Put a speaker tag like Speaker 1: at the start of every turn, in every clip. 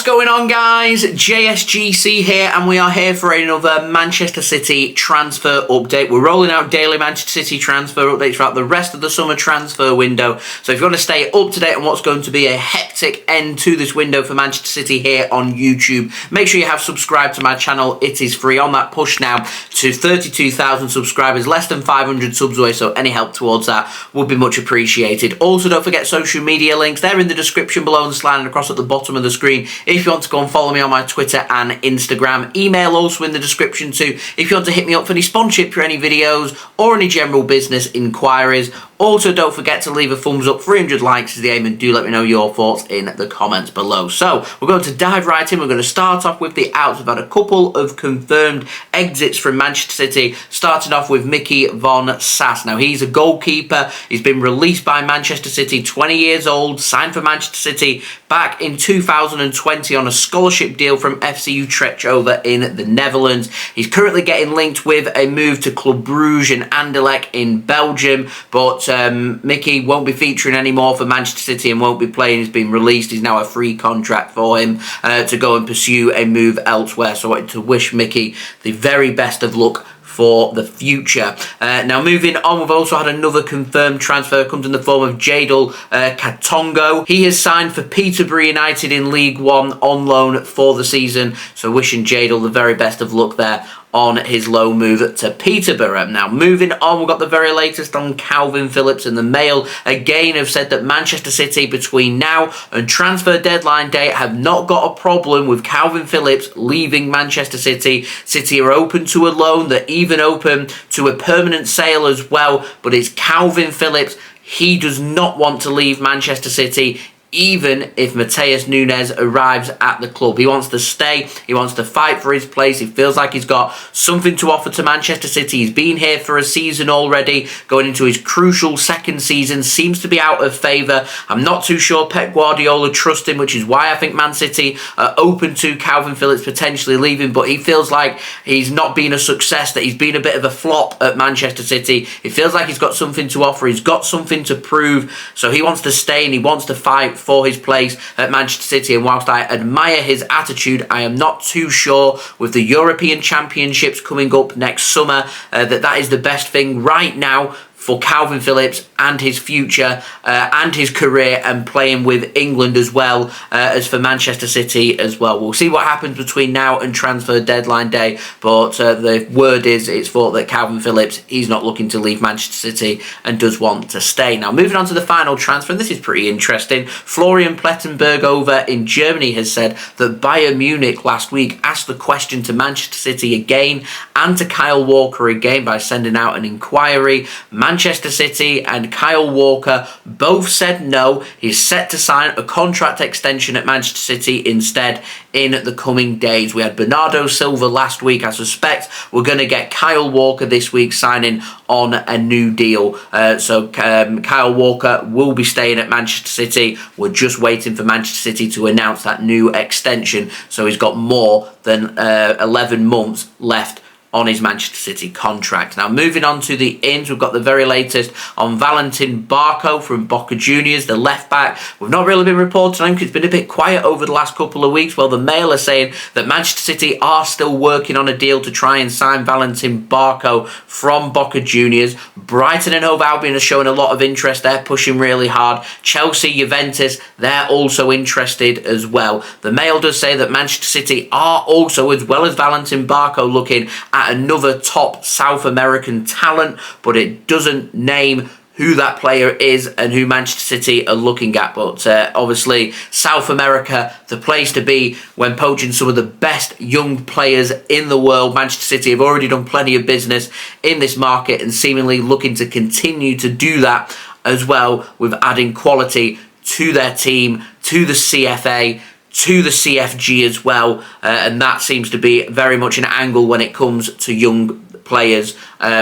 Speaker 1: going on, guys? JSGC here, and we are here for another Manchester City transfer update. We're rolling out daily Manchester City transfer updates throughout the rest of the summer transfer window. So if you want to stay up to date on what's going to be a hectic end to this window for Manchester City here on YouTube, make sure you have subscribed to my channel. It is free. On that push now to 32,000 subscribers, less than 500 subs away, so any help towards that would be much appreciated. Also, don't forget social media links. They're in the description below and sliding across at the bottom of the screen if you want to go and follow me on my Twitter and Instagram. Email also in the description too if you want to hit me up for any sponsorship for any videos or any general business inquiries. Also, don't forget to leave a thumbs up. 300 likes is the aim, and do let me know your thoughts in the comments below. So, we're going to dive right in. We're going to start off with the outs. We've had a couple of confirmed exits from Manchester City, starting off with Mikki Van Sas. Now, he's a goalkeeper. He's been released by Manchester City, 20 years old, signed for Manchester City back in 2020 on a scholarship deal from FC Utrecht over in the Netherlands. He's currently getting linked with a move to Clubbe Brugge and Anderlecht in Belgium, but Mikki won't be featuring anymore for Manchester City and won't be playing. He's been released. He's now a free contract for him to go and pursue a move elsewhere. So I wanted to wish Mikki the very best of luck for the future. Now, moving on, we've also had another confirmed transfer. Comes in the form of Jadel Katongo. He has signed for Peterborough United in League One on loan for the season. So wishing Jadel the very best of luck there on his loan move to Peterborough. Now, moving on, we've got the very latest on Kalvin Phillips, and the Mail again have said that Manchester City between now and transfer deadline day have not got a problem with Kalvin Phillips leaving Manchester City. City are open to a loan. They're even open to a permanent sale as well, but it's Kalvin Phillips. He does not want to leave Manchester City, even if Matheus Nunes arrives at the club. He wants to stay. He wants to fight for his place. He feels like he's got something to offer to Manchester City. He's been here for a season already, going into his crucial second season. Seems to be out of favour. I'm not too sure Pep Guardiola trusts him, which is why I think Man City are open to Kalvin Phillips potentially leaving, but he feels like he's not been a success, that he's been a bit of a flop at Manchester City. He feels like he's got something to offer. He's got something to prove, so he wants to stay and he wants to fight for his place at Manchester City. And whilst I admire his attitude, I am not too sure with the European Championships coming up next summer that is the best thing right now for Kalvin Phillips and his future and his career, and playing with England as well as for Manchester City as well. We'll see what happens between now and transfer deadline day, but the word is it's thought that Kalvin Phillips, he's not looking to leave Manchester City and does want to stay. Now, moving on to the final transfer, and this is pretty interesting. Florian Plettenberg over in Germany has said that Bayern Munich last week asked the question to Manchester City again and to Kyle Walker again by sending out an inquiry. Manchester City and Kyle Walker both said no. He's set to sign a contract extension at Manchester City instead in the coming days. We had Bernardo Silva last week. I suspect we're going to get Kyle Walker this week signing on a new deal. So Kyle Walker will be staying at Manchester City. We're just waiting for Manchester City to announce that new extension. So he's got more than 11 months left on his Manchester City contract. Now, moving on to the ins, we've got the very latest on Valentin Barco from Boca Juniors, the left back. We've not really been reporting on him because it's been a bit quiet over the last couple of weeks. Well, the Mail are saying that Manchester City are still working on a deal to try and sign Valentin Barco from Boca Juniors. Brighton and Hove Albion are showing a lot of interest. They're pushing really hard. Chelsea, Juventus, they're also interested as well. The Mail does say that Manchester City are also, as well as Valentin Barco, looking at another top South American talent, but it doesn't name who that player is and who Manchester City are looking at. But obviously, South America, the place to be when poaching some of the best young players in the world. Manchester City have already done plenty of business in this market and seemingly looking to continue to do that as well, with adding quality to their team, to the CFA, to the CFG as well, and that seems to be very much an angle when it comes to young players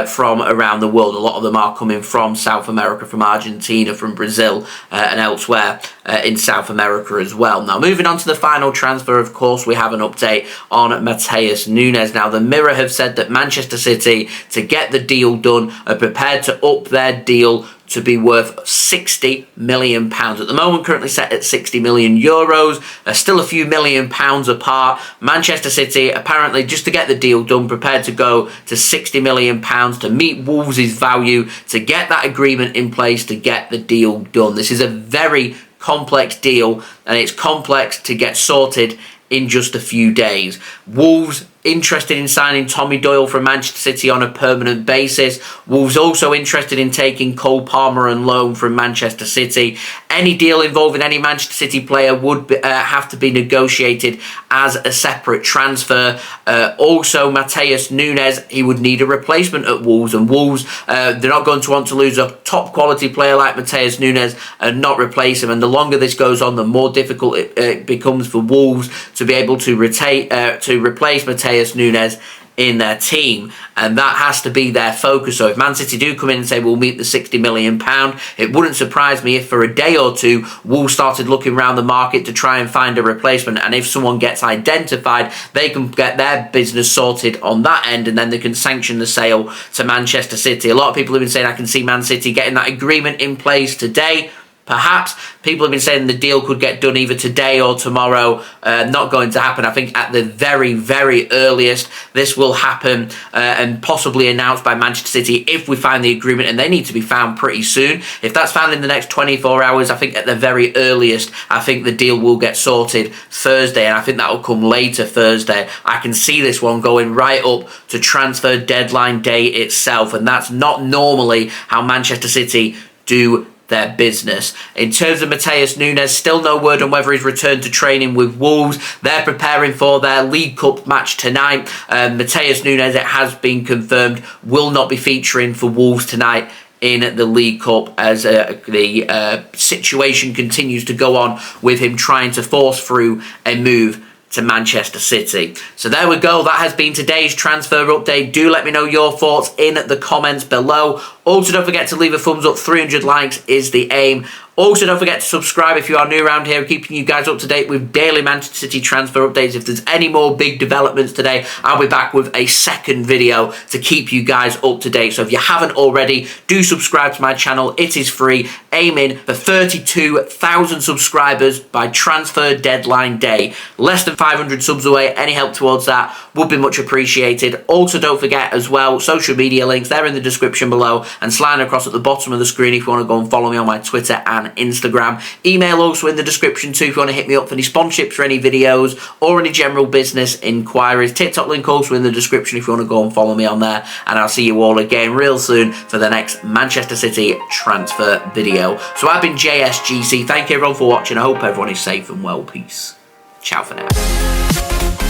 Speaker 1: from around the world. A lot of them are coming from South America, from Argentina, from Brazil, and elsewhere in South America as well. Now, moving on to the final transfer, of course, we have an update on Matheus Nunes. Now, the Mirror have said that Manchester City, to get the deal done, are prepared to up their deal to be worth £60 million. At the moment, currently set at €60 million. Still a few £1,000,000 apart. Manchester City, apparently, just to get the deal done, prepared to go to £60 million to meet Wolves' value, to get that agreement in place, to get the deal done. This is a very complex deal, and it's complex to get sorted in just a few days. Wolves interested in signing Tommy Doyle from Manchester City on a permanent basis. Wolves also interested in taking Cole Palmer on loan from Manchester City. Any deal involving any Manchester City player would have to be negotiated as a separate transfer. Also, Matheus Nunes, he would need a replacement at Wolves, and Wolves, they're not going to want to lose a top quality player like Matheus Nunes and not replace him. And the longer this goes on, the more difficult it becomes for Wolves to be able to replace Matheus Nunes in their team, and that has to be their focus. So if Man City do come in and say we'll meet the £60 million, it wouldn't surprise me if for a day or two Wolves started looking around the market to try and find a replacement, and if someone gets identified, they can get their business sorted on that end, and then they can sanction the sale to Manchester City. A lot of people have been saying I can see Man City getting that agreement in place today. Perhaps. People have been saying the deal could get done either today or tomorrow. Not going to happen. I think at the very, very earliest, this will happen and possibly announced by Manchester City if we find the agreement, and they need to be found pretty soon. If that's found in the next 24 hours, I think at the very earliest, I think the deal will get sorted Thursday, and I think that will come later Thursday. I can see this one going right up to transfer deadline day itself, and that's not normally how Manchester City do their business. In terms of Matheus Nunes, still no word on whether he's returned to training with Wolves. They're preparing for their League Cup match tonight. Matheus Nunes, it has been confirmed, will not be featuring for Wolves tonight in the League Cup as the situation continues to go on with him trying to force through a move to Manchester City. So there we go. That has been today's transfer update. Do let me know your thoughts in the comments below. Also, don't forget to leave a thumbs up. 300 likes is the aim. Also, don't forget to subscribe if you are new around here, keeping you guys up to date with daily Manchester City transfer updates. If there's any more big developments today, I'll be back with a second video to keep you guys up to date. So if you haven't already, do subscribe to my channel. It is free, aiming for 32,000 subscribers by transfer deadline day. Less than 500 subs away. Any help towards that would be much appreciated. Also, don't forget as well, social media links, they're in the description below and sliding across at the bottom of the screen if you want to go and follow me on my Twitter and Instagram. Email also in the description too if you want to hit me up for any sponsorships for any videos or any general business inquiries. TikTok link also in the description if you want to go and follow me on there, and I'll see you all again real soon for the next Manchester City transfer video. So I've been JSGC. Thank you everyone for watching. I hope everyone is safe and well. Peace. Ciao for now.